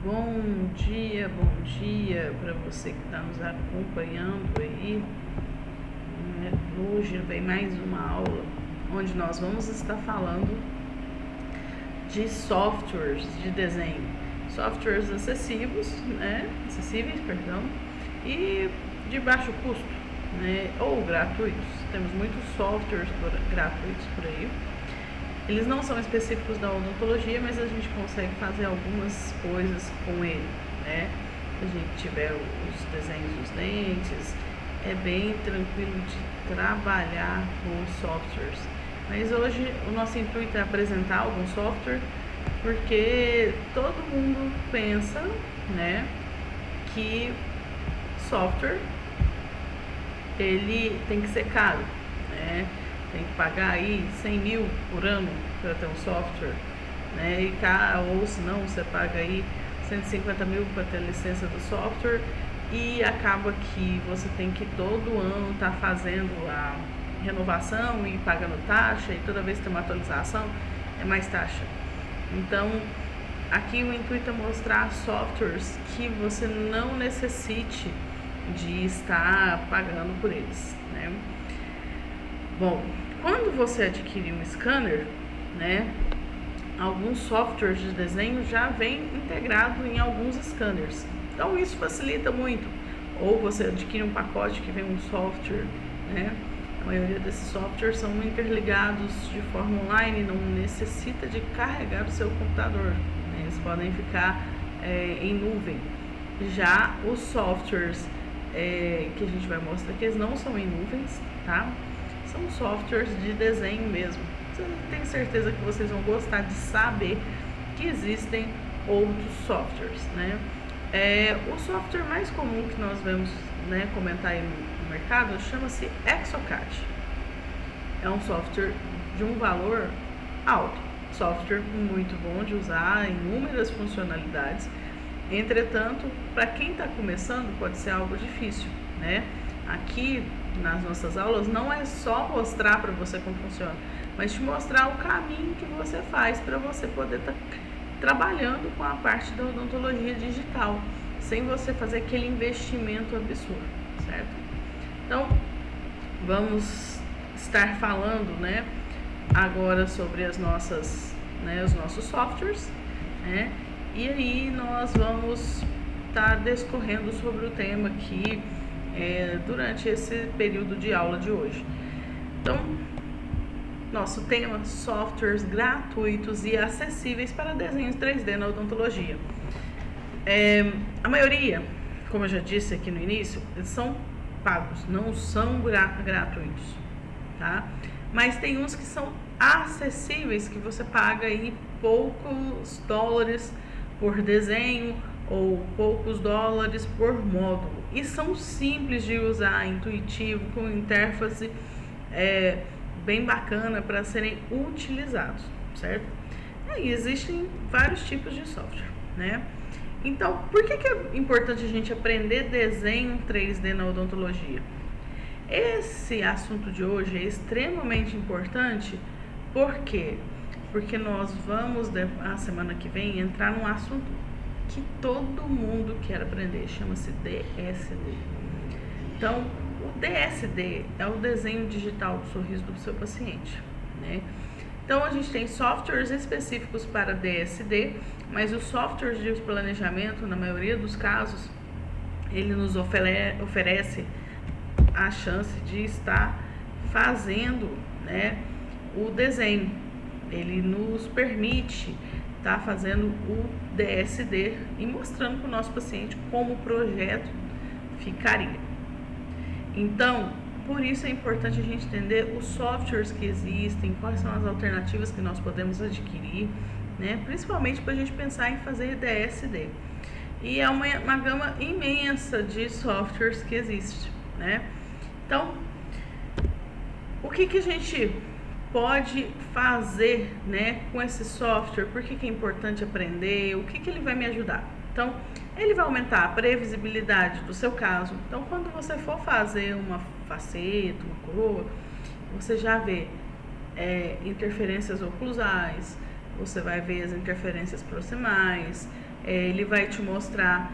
Bom dia para você que está nos acompanhando aí. Hoje vem mais uma aula onde nós vamos estar falando de softwares de desenho, softwares acessíveis, e de baixo custo, ou gratuitos. Temos muitos softwares gratuitos por aí. Eles não são específicos da odontologia, mas a gente consegue fazer algumas coisas com ele, né? Se a gente tiver os desenhos dos dentes, é bem tranquilo de trabalhar com os softwares. Mas hoje o nosso intuito é apresentar algum software, porque todo mundo pensa, que software ele tem que ser caro, tem que pagar aí 100 mil por ano para ter um software, ou se não, você paga aí 150 mil para ter licença do software e acaba que você tem que todo ano estar fazendo a renovação e pagando taxa, e toda vez que tem uma atualização é mais taxa. Então aqui o intuito é mostrar softwares que você não necessite de estar pagando por eles, Bom, quando você adquirir um scanner, alguns softwares de desenho já vem integrado em alguns scanners. Então isso facilita muito. Ou você adquire um pacote que vem um software, A maioria desses softwares são interligados de forma online, não necessita de carregar o seu computador, Eles podem ficar em nuvem. Já os softwares que a gente vai mostrar aqui, eles não são em nuvens, tá? São softwares de desenho mesmo. Eu tenho certeza que vocês vão gostar de saber que existem outros softwares, O software mais comum que nós vemos comentar aí no mercado chama-se Exocad. É um software de um valor alto, software muito bom de usar, inúmeras funcionalidades. Entretanto, para quem está começando pode ser algo difícil, Aqui nas nossas aulas não é só mostrar para você como funciona, mas te mostrar o caminho que você faz para você poder estar trabalhando com a parte da odontologia digital, sem você fazer aquele investimento absurdo, certo? Então, vamos estar falando, agora sobre os nossos softwares, E aí nós vamos estar discorrendo sobre o tema aqui durante esse período de aula de hoje. Então, nosso tema: softwares gratuitos e acessíveis para desenhos 3D na odontologia. A maioria, como eu já disse aqui no início, eles são pagos, não são gratuitos, tá? Mas tem uns que são acessíveis, que você paga aí poucos dólares por desenho ou poucos dólares por módulo, e são simples de usar, intuitivo, com interface bem bacana para serem utilizados, certo? E existem vários tipos de software, Então, por que é importante a gente aprender desenho 3D na odontologia? Esse assunto de hoje é extremamente importante. Por quê? Porque nós vamos, a semana que vem, entrar num assunto que todo mundo quer aprender, chama-se DSD. Então, o DSD é o desenho digital do sorriso do seu paciente, Então, a gente tem softwares específicos para DSD, mas os softwares de planejamento, na maioria dos casos, ele nos oferece a chance de estar fazendo, o desenho. Ele nos permite estar fazendo o DSD e mostrando para o nosso paciente como o projeto ficaria. Então, por isso é importante a gente entender os softwares que existem, quais são as alternativas que nós podemos adquirir, principalmente para a gente pensar em fazer DSD. E é uma gama imensa de softwares que existe, Então, o que a gente pode fazer, com esse software? Por que é importante aprender? O que ele vai me ajudar? Então, ele vai aumentar a previsibilidade do seu caso. Então, quando você for fazer uma faceta, uma coroa, você já vê interferências oclusais, você vai ver as interferências proximais, ele vai te mostrar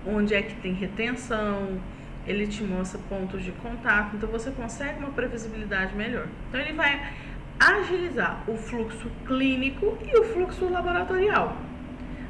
onde é que tem retenção, ele te mostra pontos de contato, então você consegue uma previsibilidade melhor. Então ele vai agilizar o fluxo clínico e o fluxo laboratorial.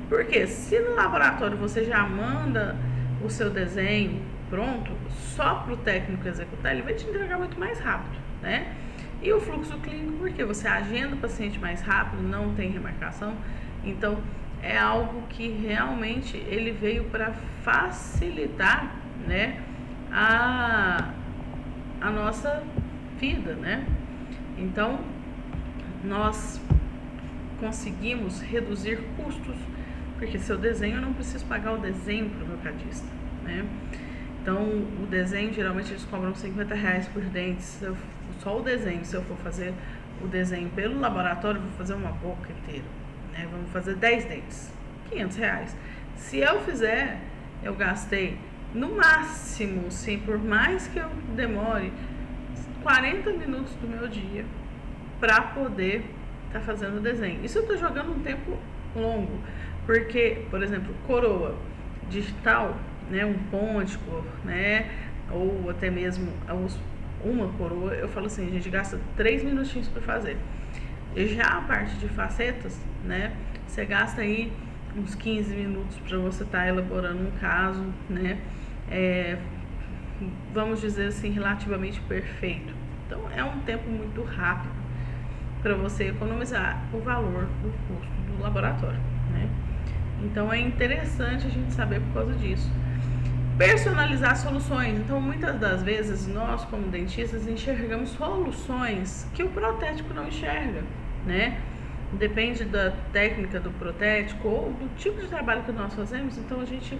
Porque se no laboratório você já manda o seu desenho pronto, só para o técnico executar, ele vai te entregar muito mais rápido, né? E o fluxo clínico, porque você agenda o paciente mais rápido, não tem remarcação, então é algo que realmente ele veio para facilitar, né, a nossa vida, né? Então nós conseguimos reduzir custos, porque seu desenho eu não preciso pagar o desenho para o meu cadista, né? Então o desenho geralmente eles cobram R$50 por dente, só o desenho. Se eu for fazer o desenho pelo laboratório, eu vou fazer uma boca inteira, né? Vamos fazer 10 dentes, R$500. Se eu fizer, eu gastei no máximo, sim, por mais que eu demore 40 minutos do meu dia para poder estar fazendo o desenho. Isso eu estou jogando um tempo longo, porque, por exemplo, coroa digital, né, um pontico, né, ou até mesmo uma coroa, eu falo assim, a gente gasta 3 minutinhos para fazer. E já a parte de facetas, né, você gasta aí uns 15 minutos para você estar elaborando um caso, né, vamos dizer assim, relativamente perfeito. Então é um tempo muito rápido para você economizar o valor do custo do laboratório, né? Então é interessante a gente saber por causa disso. Personalizar soluções. Então muitas das vezes nós como dentistas enxergamos soluções que o protético não enxerga, né? Depende da técnica do protético ou do tipo de trabalho que nós fazemos, então a gente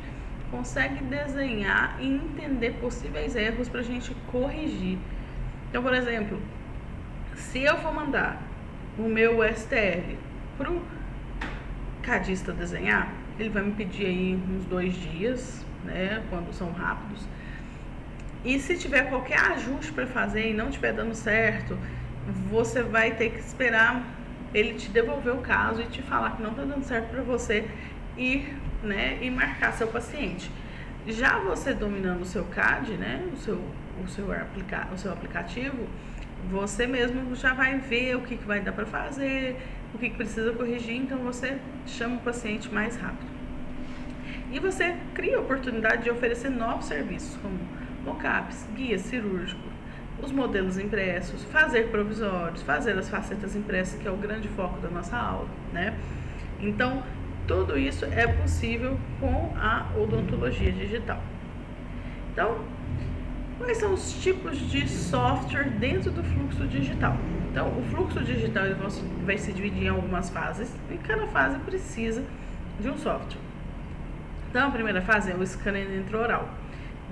consegue desenhar e entender possíveis erros para a gente corrigir. Então, por exemplo, se eu for mandar o meu STL para o cadista desenhar, ele vai me pedir aí uns 2 dias, né, quando são rápidos. E se tiver qualquer ajuste para fazer e não estiver dando certo, você vai ter que esperar ele te devolver o caso e te falar que não está dando certo para você ir, né, e marcar seu paciente. Já você dominando o seu CAD, né, o seu aplicativo, você mesmo já vai ver o que vai dar para fazer, o que precisa corrigir, então você chama o paciente mais rápido. E você cria a oportunidade de oferecer novos serviços, como mockups, guia cirúrgico, os modelos impressos, fazer provisórios, fazer as facetas impressas, que é o grande foco da nossa aula, né? Então, tudo isso é possível com a odontologia digital. Então, quais são os tipos de software dentro do fluxo digital? Então, o fluxo digital ele vai se dividir em algumas fases e cada fase precisa de um software. Então, a primeira fase é o scanner intraoral.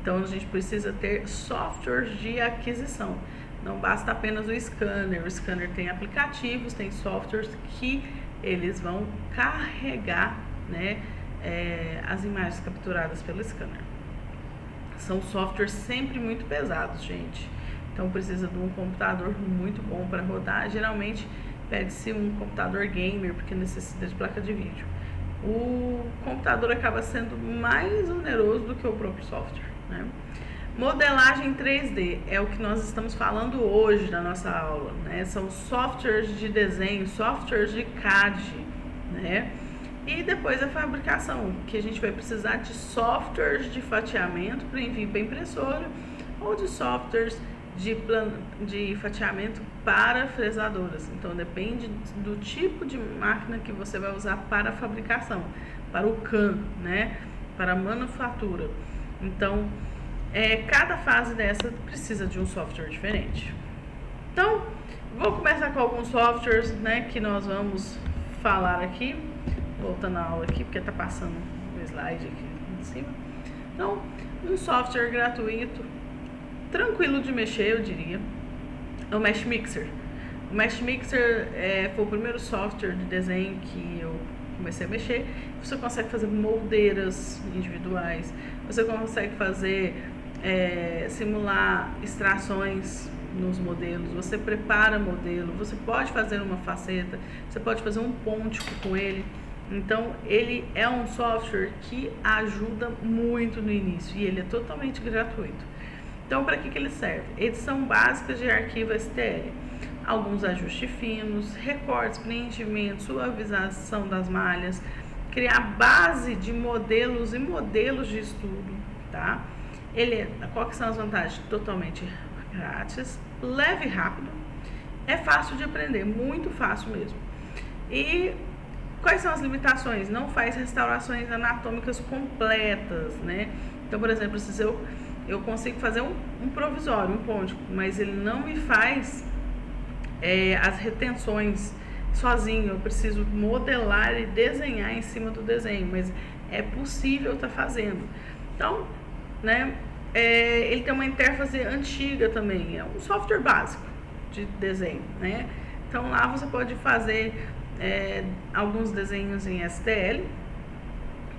Então, a gente precisa ter softwares de aquisição. Não basta apenas o scanner tem aplicativos, tem softwares que eles vão carregar, né, as imagens capturadas pelo scanner. São softwares sempre muito pesados, gente. Então precisa de um computador muito bom para rodar. Geralmente pede-se um computador gamer, porque necessita de placa de vídeo. O computador acaba sendo mais oneroso do que o próprio software, né? Modelagem 3D é o que nós estamos falando hoje na nossa aula, né? São softwares de desenho, softwares de CAD, né? E depois a fabricação, que a gente vai precisar de softwares de fatiamento para envio para impressora ou de softwares de fatiamento para fresadoras. Então depende do tipo de máquina que você vai usar para a fabricação, para o CAM, né? Para a manufatura. Então cada fase dessa precisa de um software diferente. Então, vou começar com alguns softwares, né, que nós vamos falar aqui. Voltando a aula aqui, porque tá passando o slide aqui em cima. Então, um software gratuito, tranquilo de mexer, eu diria, é o Mesh Mixer. O Mesh Mixer foi o primeiro software de desenho que eu comecei a mexer. Você consegue fazer moldeiras individuais, você consegue fazer simular extrações nos modelos, você prepara modelo, você pode fazer uma faceta, você pode fazer um pontico com ele. Então ele é um software que ajuda muito no início e ele é totalmente gratuito. Então, para que ele serve? Edição básica de arquivo STL, alguns ajustes finos, recortes, preenchimento, suavização das malhas, criar base de modelos e modelos de estudo, tá? Qual que são as vantagens? Totalmente grátis, leve e rápido, é fácil de aprender, muito fácil mesmo. E quais são as limitações? Não faz restaurações anatômicas completas, né? Então, por exemplo, se eu consigo fazer um provisório, um ponte, mas ele não me faz as retenções sozinho, eu preciso modelar e desenhar em cima do desenho, mas é possível estar fazendo. Então, né, ele tem uma interface antiga também, é um software básico de desenho, né? Então lá você pode fazer alguns desenhos em STL,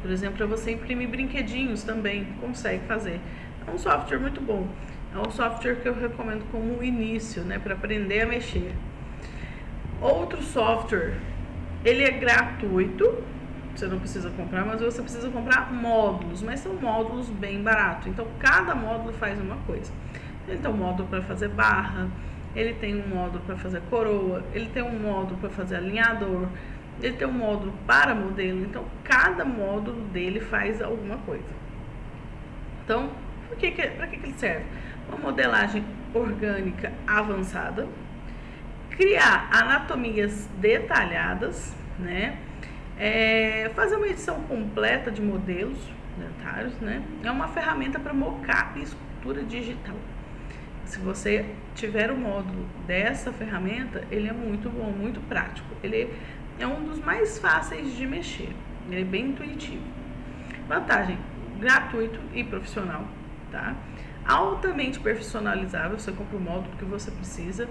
por exemplo, para você imprimir brinquedinhos também, consegue fazer. É um software muito bom, é um software que eu recomendo como início, né, para aprender a mexer. Outro software, ele é gratuito, você não precisa comprar, mas você precisa comprar módulos, mas são módulos bem baratos. Então, cada módulo faz uma coisa. Ele tem um módulo para fazer barra, ele tem um módulo para fazer coroa, ele tem um módulo para fazer alinhador, ele tem um módulo para modelo. Então, cada módulo dele faz alguma coisa. Então, para que ele serve? Uma modelagem orgânica avançada, criar anatomias detalhadas, né? Fazer uma edição completa de modelos dentários, né? É uma ferramenta para mockup e escultura digital. Se você tiver o módulo dessa ferramenta, ele é muito bom, muito prático. Ele é um dos mais fáceis de mexer, ele é bem intuitivo. Vantagem, gratuito e profissional, tá? Altamente personalizável, você compra o módulo que você precisa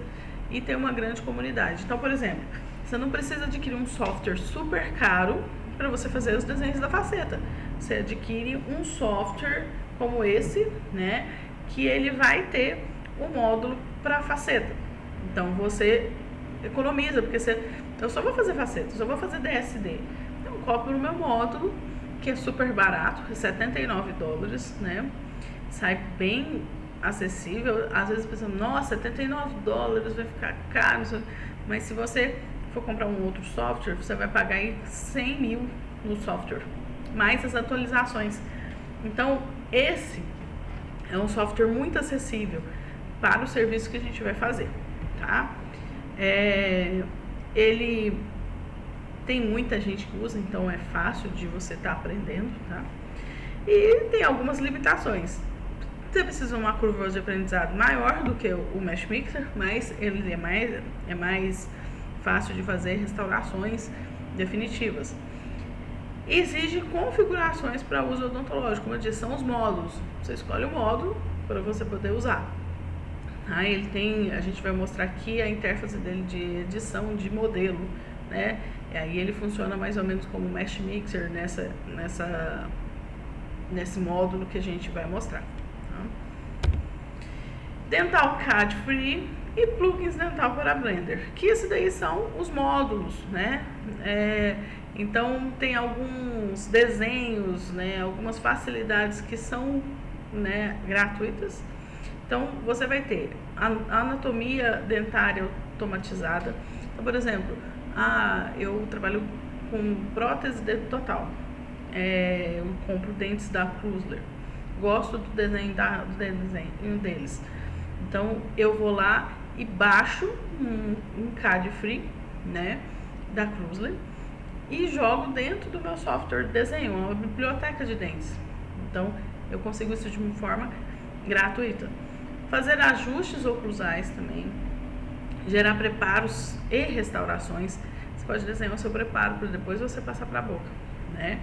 e tem uma grande comunidade. Então, por exemplo, você não precisa adquirir um software super caro para você fazer os desenhos da faceta. Você adquire um software como esse, né, que ele vai ter um módulo para faceta. Então, você economiza, porque eu só vou fazer faceta, eu só vou fazer DSD. Então, eu compro o meu módulo, que é super barato, $79, né? Sai bem acessível. Às vezes pensando, nossa, $79 vai ficar caro, mas se você for comprar um outro software, você vai pagar aí 100 mil no software, mais as atualizações. Então, esse é um software muito acessível para o serviço que a gente vai fazer, tá? Ele tem muita gente que usa, então é fácil de você estar aprendendo, tá? E tem algumas limitações. Você precisa de uma curva de aprendizado maior do que o Mesh Mixer, mas ele é mais fácil de fazer restaurações definitivas. Exige configurações para uso odontológico, como eu disse, são os módulos. Você escolhe o módulo para você poder usar. Ele tem, a gente vai mostrar aqui a interface dele de edição de modelo, né? E aí ele funciona mais ou menos como o Mesh Mixer nesse módulo que a gente vai mostrar. Dental CAD Free e plugins dental para Blender, que esses daí são os módulos, né? Então tem alguns desenhos, né? Algumas facilidades que são, né, gratuitas. Então você vai ter a anatomia dentária automatizada. Então, por exemplo, eu trabalho com prótese de dente total. Eu compro dentes da Chrysler. Gosto do desenho deles. Então eu vou lá e baixo um CAD Free, né, da Chrysler e jogo dentro do meu software de desenho, uma biblioteca de dentes. Então eu consigo isso de uma forma gratuita. Fazer ajustes oclusais também, gerar preparos e restaurações. Você pode desenhar o seu preparo para depois você passar para a boca, né?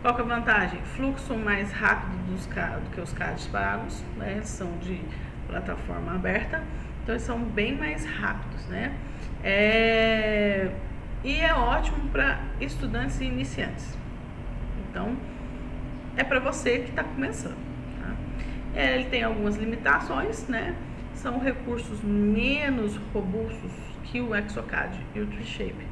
Qual que é a vantagem? Fluxo mais rápido do que os CADs pagos, né? São de plataforma aberta, então eles são bem mais rápidos, né? E é ótimo para estudantes e iniciantes. Então, é para você que está começando, tá? Ele tem algumas limitações, né? São recursos menos robustos que o Exocad e o TreeShape.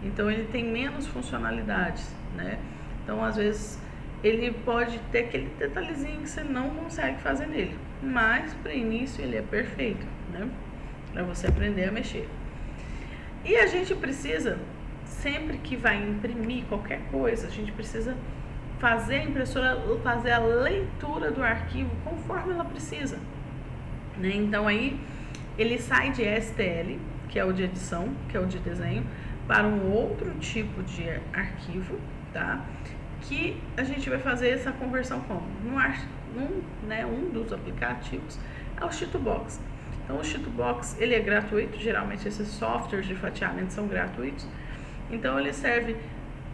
então ele tem menos funcionalidades, né? Então às vezes ele pode ter aquele detalhezinho que você não consegue fazer nele, mas para início ele é perfeito, né? Para você aprender a mexer. E a gente precisa, sempre que vai imprimir qualquer coisa, a gente precisa fazer a impressora fazer a leitura do arquivo conforme ela precisa, né? Então aí ele sai de STL, que é o de edição, que é o de desenho, para um outro tipo de arquivo, tá? Que a gente vai fazer essa conversão como? Um dos aplicativos é o Chitubox. Então o Chitubox, ele é gratuito, geralmente esses softwares de fatiamento são gratuitos. Então ele serve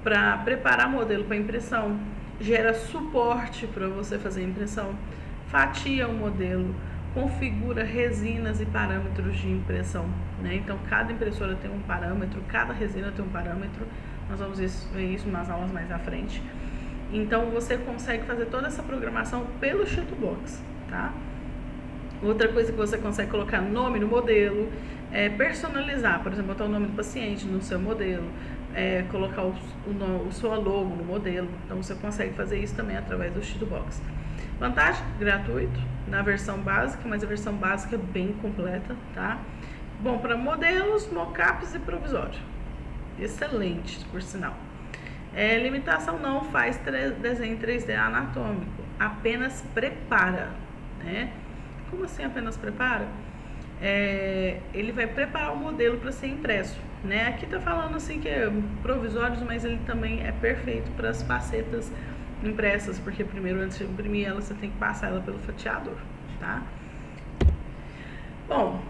para preparar modelo para impressão, gera suporte para você fazer impressão, fatia o modelo, configura resinas e parâmetros de impressão, né? Então cada impressora tem um parâmetro, cada resina tem um parâmetro. Nós vamos ver isso nas aulas mais à frente. Então você consegue fazer toda essa programação pelo Chitubox, tá? Outra coisa que você consegue colocar nome no modelo, personalizar, por exemplo, botar o nome do paciente no seu modelo, colocar o seu logo no modelo. Então você consegue fazer isso também através do Chitubox. Vantagem, gratuito, na versão básica, mas a versão básica é bem completa, tá? Bom para modelos, mockups e provisório. Excelente, por sinal. Limitação não faz desenho 3D anatômico, apenas prepara, né? Como assim apenas prepara? Ele vai preparar o modelo para ser impresso, né? Aqui tá falando assim que é provisórios, mas ele também é perfeito para as facetas impressas, porque primeiro, antes de imprimir ela, você tem que passar ela pelo fatiador, tá? Bom,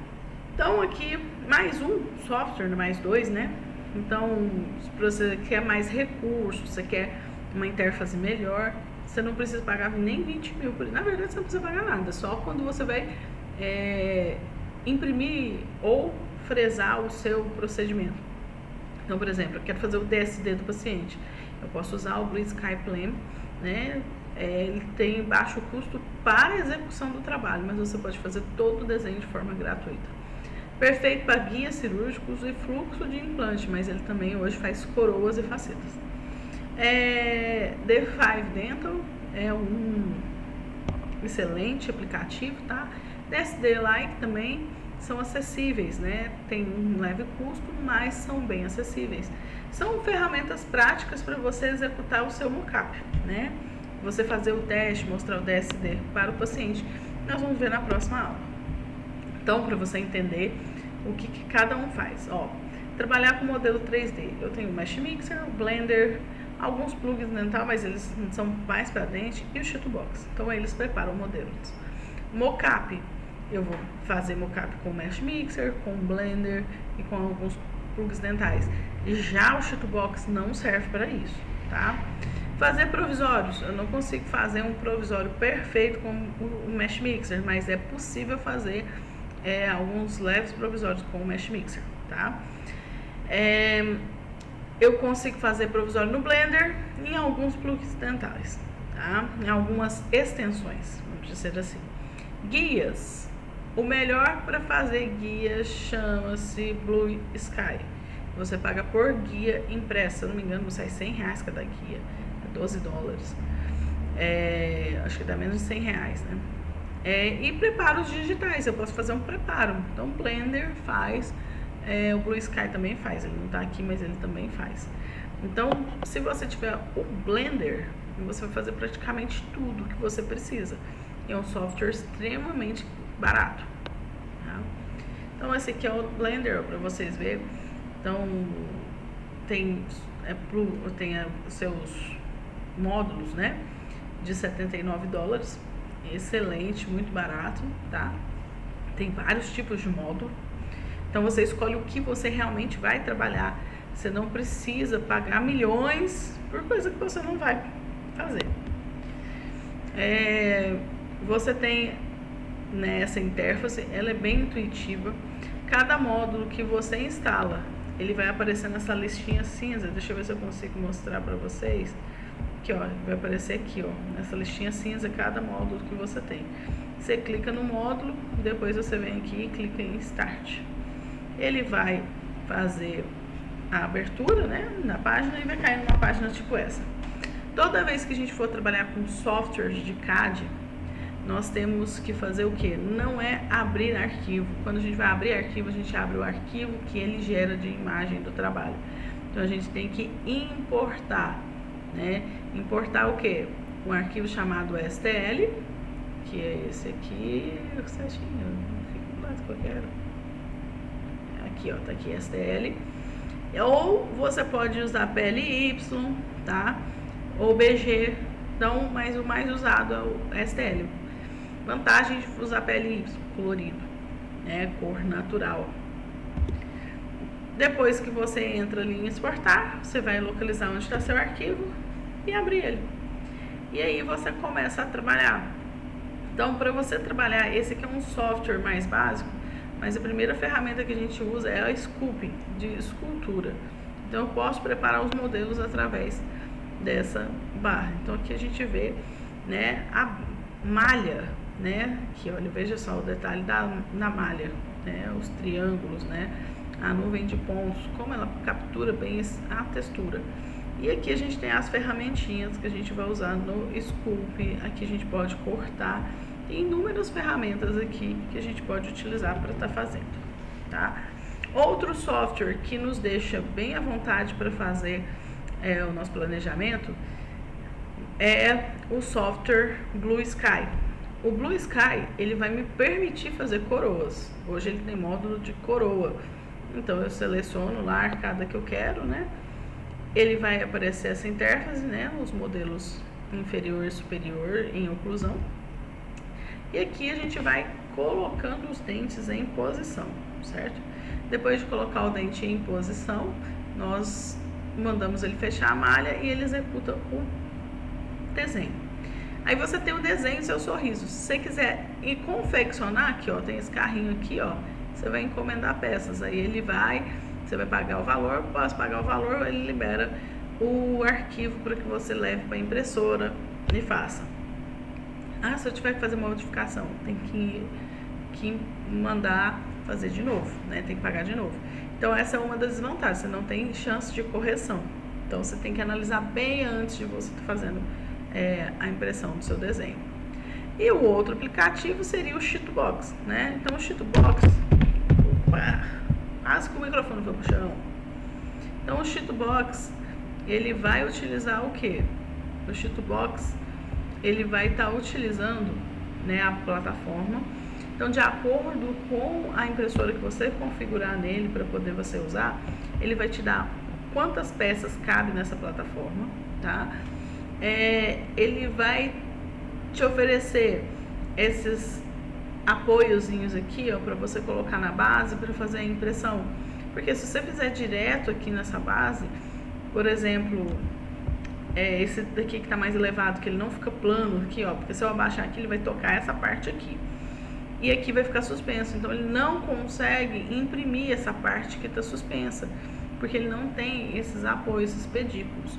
então aqui mais um software, mais dois, né? Então, se você quer mais recursos, você quer uma interface melhor, você não precisa pagar nem 20 mil por isso. Na verdade, você não precisa pagar nada, só quando você vai imprimir ou fresar o seu procedimento. Então, por exemplo, eu quero fazer o DSD do paciente, eu posso usar o Blue Sky Plan, né? Ele tem baixo custo para a execução do trabalho, mas você pode fazer todo o desenho de forma gratuita. Perfeito para guias cirúrgicos e fluxo de implante, mas ele também hoje faz coroas e facetas. D5 Dental é um excelente aplicativo, tá? DSD Like também são acessíveis, né? Tem um leve custo, mas são bem acessíveis. São ferramentas práticas para você executar o seu mockup, né? Você fazer o teste, mostrar o DSD para o paciente. Nós vamos ver na próxima aula. Então, para você entender o que cada um faz, trabalhar com modelo 3D. Eu tenho o Mesh Mixer, o Blender, alguns plugins dental, mas eles são mais para dente, e o Chitubox. Então, eles preparam modelos. Mockup, eu vou fazer mockup com o Mesh Mixer, com o Blender e com alguns plugins dentais. E já o Chitubox não serve para isso, tá? Fazer provisórios, eu não consigo fazer um provisório perfeito com o Mesh Mixer, mas é possível fazer alguns leves provisórios com o Mesh Mixer, tá? Eu consigo fazer provisório no Blender e em alguns plugins dentais, tá? Em algumas extensões, vamos dizer assim. Guias, o melhor para fazer guias chama-se Blue Sky. Você paga por guia impressa, se eu não me engano, sai R$100 cada guia, é $12. Acho que dá menos de R$100, né? E preparos digitais, eu posso fazer um preparo. Então, o Blender faz, o Blue Sky também faz. Ele não está aqui, mas ele também faz. Então, se você tiver o Blender, você vai fazer praticamente tudo que você precisa. É um software extremamente barato, tá? Então, esse aqui é o Blender, para vocês verem. Então, tem os seus módulos, né? De $79. Excelente, muito barato, tá? Tem vários tipos de módulo. Então você escolhe o que você realmente vai trabalhar. Você não precisa pagar milhões por coisa que você não vai fazer. Você tem nessa interface, ela é bem intuitiva. Cada módulo que você instala, ele vai aparecer nessa listinha cinza. Deixa eu ver se eu consigo mostrar para vocês. Aqui, vai aparecer aqui, nessa listinha cinza, cada módulo que você tem. Você clica no módulo, depois você vem aqui e clica em Start. Ele vai fazer a abertura, né, na página e vai cair numa página tipo essa. Toda vez que a gente for trabalhar com softwares de CAD, nós temos que fazer o que? Não é abrir arquivo. Quando a gente vai abrir arquivo, a gente abre o arquivo que ele gera de imagem do trabalho. Então a gente tem que importar, né? Importar o que? Um arquivo chamado STL, que é esse aqui, certinho, não fica do lado que eu quero. Aqui, ó, tá aqui STL. Ou você pode usar PLY, tá? Ou BG. Então, mas o mais usado é o STL. Vantagem de usar PLY, colorido, né? Cor natural. Depois que você entra ali em exportar, você vai localizar onde está seu arquivo e abrir ele. E aí você começa a trabalhar. Então, para você trabalhar, esse aqui é um software mais básico, mas a primeira ferramenta que a gente usa é a Sculpting, de escultura. Então, eu posso preparar os modelos através dessa barra. Então, aqui a gente vê, né, a malha, né? Aqui, olha, veja só o detalhe na malha, né? Os triângulos, né? A nuvem de pontos, como ela captura bem a textura. E aqui a gente tem as ferramentinhas que a gente vai usar no Sculpt. Aqui a gente pode cortar. Tem inúmeras ferramentas aqui que a gente pode utilizar para estar fazendo, tá? Outro software que nos deixa bem à vontade para fazer o nosso planejamento é o software Blue Sky. O Blue Sky, ele vai me permitir fazer coroas. Hoje ele tem módulo de coroa. Então eu seleciono lá a arcada que eu quero, né? Ele vai aparecer essa interface, né? Os modelos inferior e superior em oclusão. E aqui a gente vai colocando os dentes em posição, certo? Depois de colocar o dente em posição, nós mandamos ele fechar a malha e ele executa o desenho. Aí você tem o desenho do seu sorriso. Se você quiser ir confeccionar, aqui ó, tem esse carrinho aqui, ó. Você vai encomendar peças, aí ele vai, você vai pagar o valor, após pagar o valor, ele libera o arquivo para que você leve para a impressora e faça. Ah, se eu tiver que fazer uma modificação, tem que mandar fazer de novo, né? Tem que pagar de novo. Então essa é uma das desvantagens, você não tem chance de correção. Então você tem que analisar bem antes de você estar fazendo a impressão do seu desenho. E o outro aplicativo seria o Sheetbox, né? Então o Sheetbox, quase que o microfone foi pro chão. Então o Sheetbox, ele vai utilizar o que? O Sheetbox, ele vai estar utilizando, né, a plataforma. Então, de acordo com a impressora que você configurar nele para poder você usar, ele vai te dar quantas peças cabem nessa plataforma, tá? Ele vai te oferecer esses apoiozinhos aqui, ó, para você colocar na base para fazer a impressão. Porque se você fizer direto aqui nessa base, por exemplo, esse daqui que está mais elevado, que ele não fica plano aqui, ó, porque se eu abaixar aqui, ele vai tocar essa parte aqui. E aqui vai ficar suspenso, então ele não consegue imprimir essa parte que está suspensa, porque ele não tem esses apoios, esses pedículos.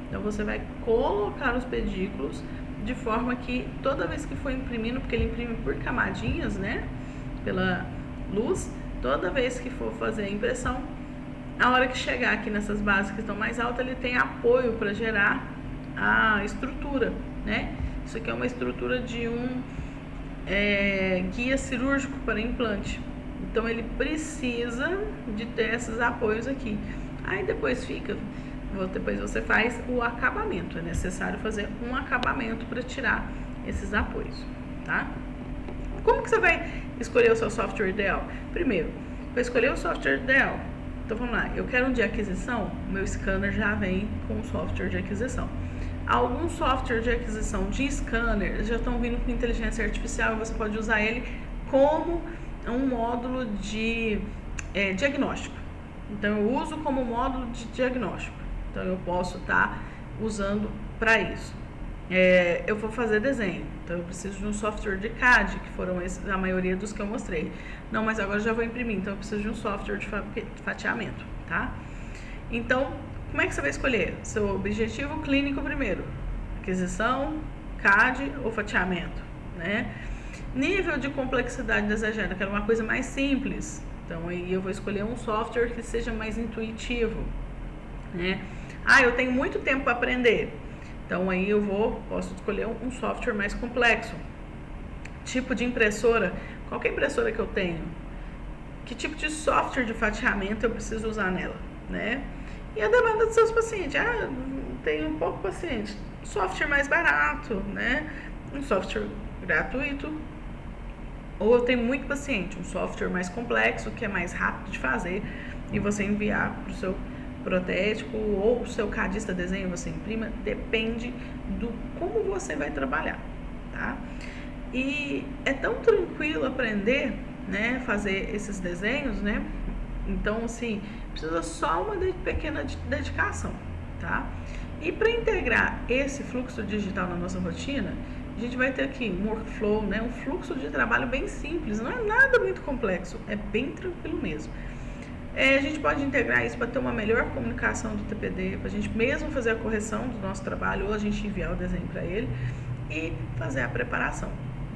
Então você vai colocar os pedículos de forma que toda vez que for imprimindo, porque ele imprime por camadinhas, né, pela luz, toda vez que for fazer a impressão, a hora que chegar aqui nessas bases que estão mais altas, ele tem apoio para gerar a estrutura, né? Isso aqui é uma estrutura de um guia cirúrgico para implante. Então ele precisa de ter esses apoios aqui. Aí depois você faz o acabamento. É necessário fazer um acabamento para tirar esses apoios, tá? Como que você vai escolher o seu software ideal? Primeiro, para escolher o software ideal, então vamos lá, eu quero um de aquisição, o meu scanner já vem com o software de aquisição. Alguns softwares de aquisição de scanner já estão vindo com inteligência artificial e você pode usar ele como um módulo de diagnóstico. Então eu uso como módulo de diagnóstico. Então eu posso estar usando para isso. Eu vou fazer desenho, então eu preciso de um software de CAD, que foram a maioria dos que eu mostrei. Não, mas agora eu já vou imprimir, então eu preciso de um software de fatiamento, tá? Então, como é que você vai escolher? Seu objetivo clínico primeiro, aquisição, CAD ou fatiamento, né? Nível de complexidade desejada, quero uma coisa mais simples, Então aí eu vou escolher um software que seja mais intuitivo, né? Eu tenho muito tempo para aprender. Então aí posso escolher um software mais complexo. Tipo de impressora, qualquer impressora que eu tenho, que tipo de software de fatiamento eu preciso usar nela, né? E a demanda dos seus pacientes. Tenho um pouco paciente, software mais barato, né? Um software gratuito. Ou eu tenho muito paciente, um software mais complexo, que é mais rápido de fazer e você enviar para o seu protético ou o seu cadista desenho, você imprima, depende do como você vai trabalhar, tá? E é tão tranquilo aprender, né, fazer esses desenhos, né? Então, assim, precisa só uma pequena dedicação, tá? E para integrar esse fluxo digital na nossa rotina, a gente vai ter aqui um workflow, né, um fluxo de trabalho bem simples, não é nada muito complexo, é bem tranquilo mesmo. A gente pode integrar isso para ter uma melhor comunicação do TPD, para a gente mesmo fazer a correção do nosso trabalho ou a gente enviar o desenho para ele e fazer a preparação.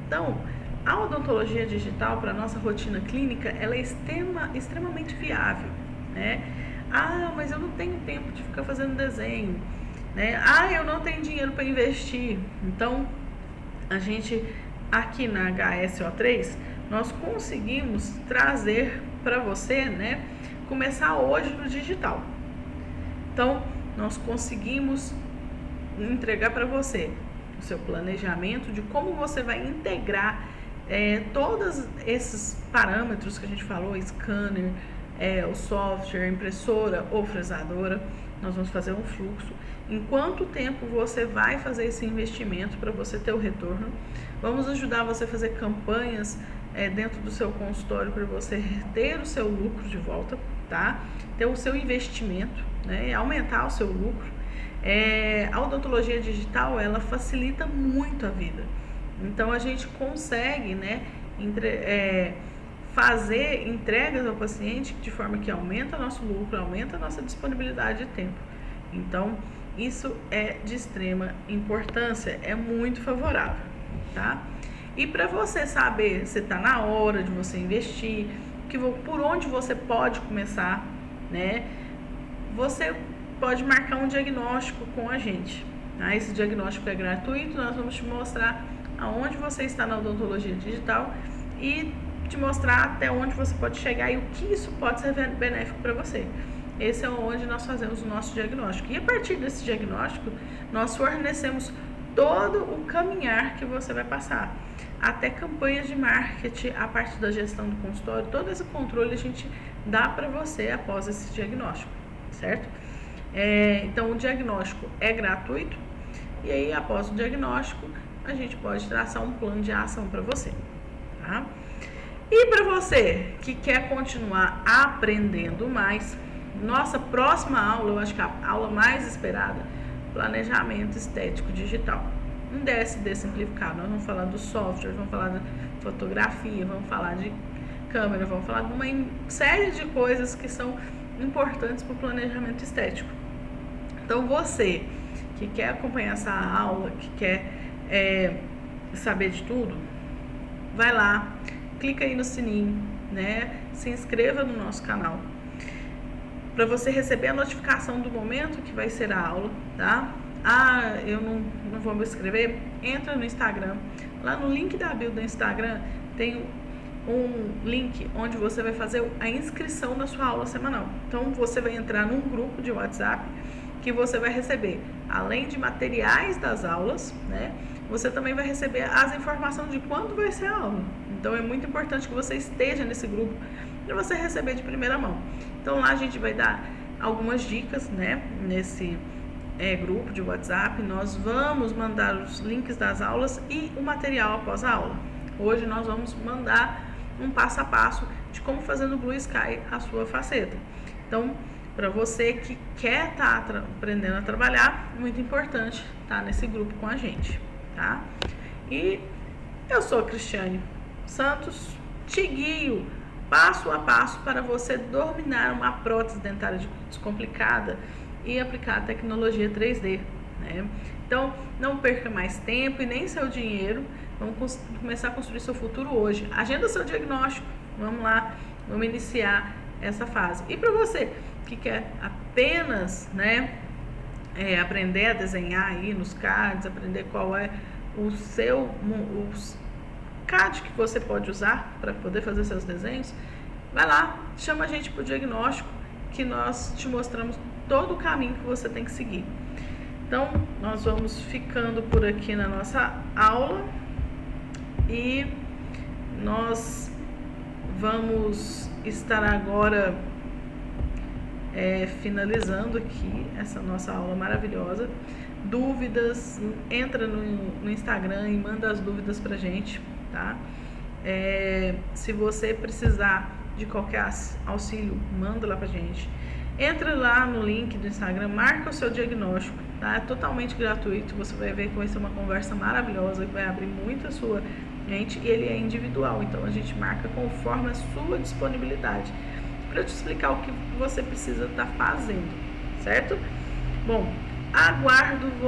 Então, a odontologia digital para a nossa rotina clínica, ela é extremamente viável, né? Mas eu não tenho tempo de ficar fazendo desenho, né? Eu não tenho dinheiro para investir. Então, a gente aqui na HSO3, nós conseguimos trazer para você, né, começar hoje no digital. Então, nós conseguimos entregar para você o seu planejamento de como você vai integrar todos esses parâmetros que a gente falou, scanner, o software, impressora ou fresadora. Nós vamos fazer um fluxo. Em quanto tempo você vai fazer esse investimento para você ter o retorno? Vamos ajudar você a fazer campanhas dentro do seu consultório para você ter o seu lucro de volta, tá? Ter o seu investimento, né? E aumentar o seu lucro. A odontologia digital, ela facilita muito a vida. Então a gente consegue, né, fazer entregas ao paciente de forma que aumenta nosso lucro, aumenta a nossa disponibilidade de tempo. Então, isso é de extrema importância, é muito favorável, tá? E para você saber se está na hora de você investir, por onde você pode começar, né? Você pode marcar um diagnóstico com a gente, tá? Esse diagnóstico é gratuito, nós vamos te mostrar aonde você está na odontologia digital e te mostrar até onde você pode chegar e o que isso pode ser benéfico para você. Esse é onde nós fazemos o nosso diagnóstico. E a partir desse diagnóstico, nós fornecemos todo o caminhar que você vai passar. Até campanhas de marketing, a parte da gestão do consultório, todo esse controle a gente dá para você após esse diagnóstico, certo? Então, o diagnóstico é gratuito e aí, após o diagnóstico, a gente pode traçar um plano de ação para você, tá? E para você que quer continuar aprendendo mais, nossa próxima aula, eu acho que a aula mais esperada, planejamento estético digital. Um DSD simplificado, nós vamos falar do software, vamos falar de fotografia, vamos falar de câmera, vamos falar de uma série de coisas que são importantes para o planejamento estético. Então você que quer acompanhar essa aula, que quer saber de tudo, vai lá, clica aí no sininho, né? Se inscreva no nosso canal para você receber a notificação do momento que vai ser a aula, tá? Eu não vou me inscrever? Entra no Instagram. Lá no link da bio do Instagram tem um link onde você vai fazer a inscrição na sua aula semanal. Então você vai entrar num grupo de WhatsApp que você vai receber, além de materiais das aulas, né? Você também vai receber as informações de quando vai ser a aula. Então é muito importante que você esteja nesse grupo para você receber de primeira mão. Então lá a gente vai dar algumas dicas, né? Nesse grupo de WhatsApp, nós vamos mandar os links das aulas e o material após a aula. Hoje nós vamos mandar um passo a passo de como fazer no Blue Sky a sua faceta. Então, para você que quer estar aprendendo a trabalhar, muito importante estar nesse grupo com a gente, tá? E eu sou a Cristiane Santos, te guio passo a passo para você dominar uma prótese dentária descomplicada e aplicar a tecnologia 3D, né? Então, não perca mais tempo e nem seu dinheiro. Vamos começar a construir seu futuro hoje. Agenda seu diagnóstico. Vamos lá Vamos iniciar essa fase. E para você que quer apenas, né, aprender a desenhar aí nos cards, aprender qual é o CAD que você pode usar para poder fazer seus desenhos, vai lá, chama a gente para o diagnóstico, que nós te mostramos todo o caminho que você tem que seguir. Então, nós vamos ficando por aqui na nossa aula e nós vamos estar agora finalizando aqui essa nossa aula maravilhosa. Dúvidas, entra no Instagram e manda as dúvidas pra gente, tá? Se você precisar de qualquer auxílio, manda lá pra gente. Entra lá no link do Instagram, marca o seu diagnóstico, tá? É totalmente gratuito, você vai ver que vai ser uma conversa maravilhosa, que vai abrir muito a sua mente, e ele é individual, então a gente marca conforme a sua disponibilidade, para eu te explicar o que você precisa estar fazendo, certo? Bom, aguardo você.